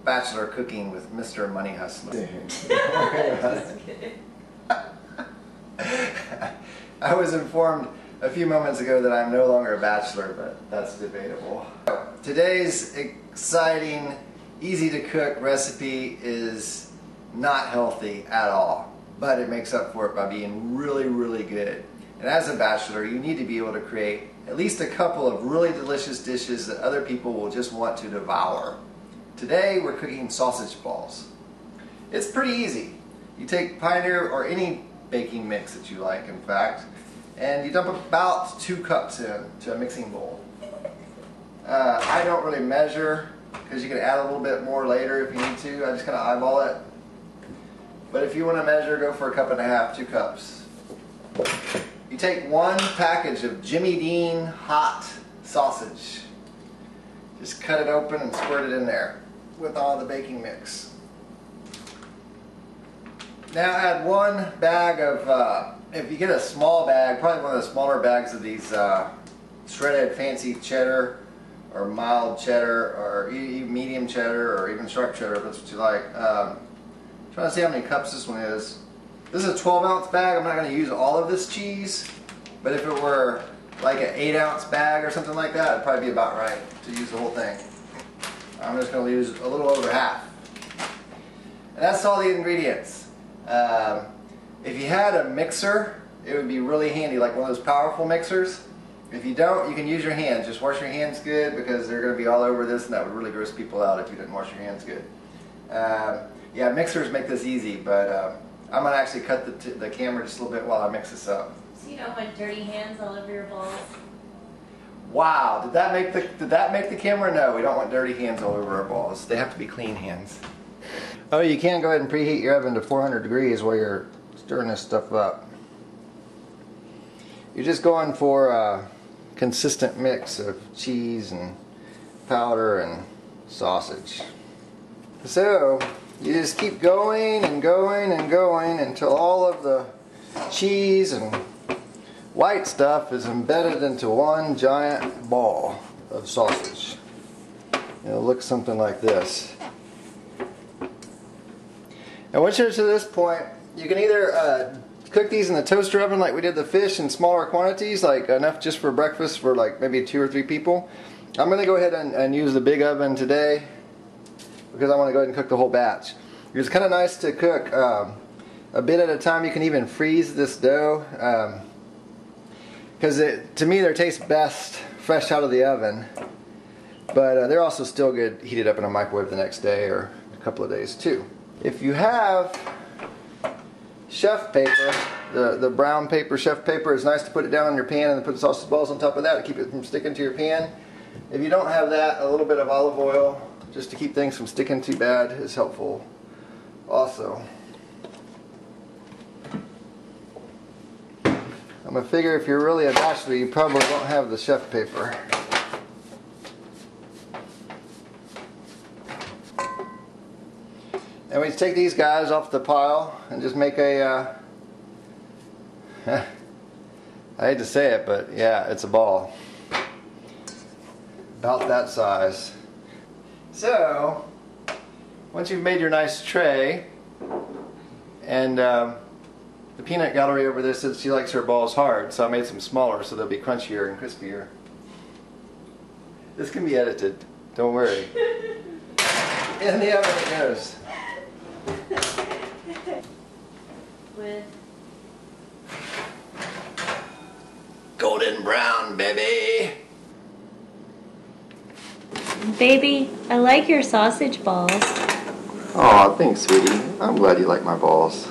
Bachelor Cooking with Mr. Money Hustler. Just kidding. I was informed a few moments ago that I'm no longer a bachelor, but that's debatable. Today's exciting, easy to cook recipe is not healthy at all, but it makes up for it by being really, really good. And as a bachelor, you need to be able to create at least a couple of really delicious dishes that other people will just want to devour. Today we're cooking sausage balls. It's pretty easy. You take Pioneer or any baking mix that you like, in fact, and you dump about 2 cups into a mixing bowl. I don't really measure because you can add a little bit more later if you need to. I just kind of eyeball it. But if you want to measure, go for 1.5 cups, 2 cups. You take 1 package of Jimmy Dean hot sausage. Just cut it open and squirt it in there with all the baking mix. Now add 1 bag of, if you get a small bag, probably one of the smaller bags of these shredded fancy cheddar or mild cheddar or medium cheddar or even sharp cheddar if that's what you like. Trying to see how many cups this one is. This is a 12-ounce bag. I'm not going to use all of this cheese, but if it were like an 8-ounce bag or something like that, it'd probably be about right to use the whole thing. I'm just going to use a little over half. And that's all the ingredients. If you had a mixer, it would be really handy, like one of those powerful mixers. If you don't, you can use your hands. Just wash your hands good because they're going to be all over this, and that would really gross people out if you didn't wash your hands good. Yeah, mixers make this easy, but I'm going to actually cut the camera just a little bit while I mix this up. So you don't want dirty hands all over your balls? Wow, did that make the camera? No, we don't want dirty hands all over our balls. They have to be clean hands. Oh, you can go ahead and preheat your oven to 400 degrees while you're stirring this stuff up. You're just going for a consistent mix of cheese and powder and sausage. So you just keep going and going and going until all of the cheese and white stuff is embedded into one giant ball of sausage. It'll look something like this. And once you're to this point, you can either cook these in the toaster oven like we did the fish in smaller quantities, like enough just for breakfast for like maybe 2 or 3 people. I'm going to go ahead and use the big oven today because I want to go ahead and cook the whole batch. It's kind of nice to cook a bit at a time. You can even freeze this dough because to me they taste best fresh out of the oven, but they're also still good heated up in a microwave the next day or a couple of days too. If you have chef paper, the brown paper, chef paper, it's nice to put it down on your pan and then put the sausage balls on top of that to keep it from sticking to your pan. If you don't have that, a little bit of olive oil just to keep things from sticking too bad is helpful also. I'm going to figure if you're really a bachelor, you probably won't have the chef paper. And we take these guys off the pile and just make a, I hate to say it, but yeah, it's a ball. About that size. So, once you've made your nice tray, and the peanut gallery over there said she likes her balls hard, so I made some smaller so they'll be crunchier and crispier. This can be edited, don't worry. In the oven it goes. With golden brown, baby! Baby, I like your sausage balls. Aw, thanks, sweetie. I'm glad you like my balls.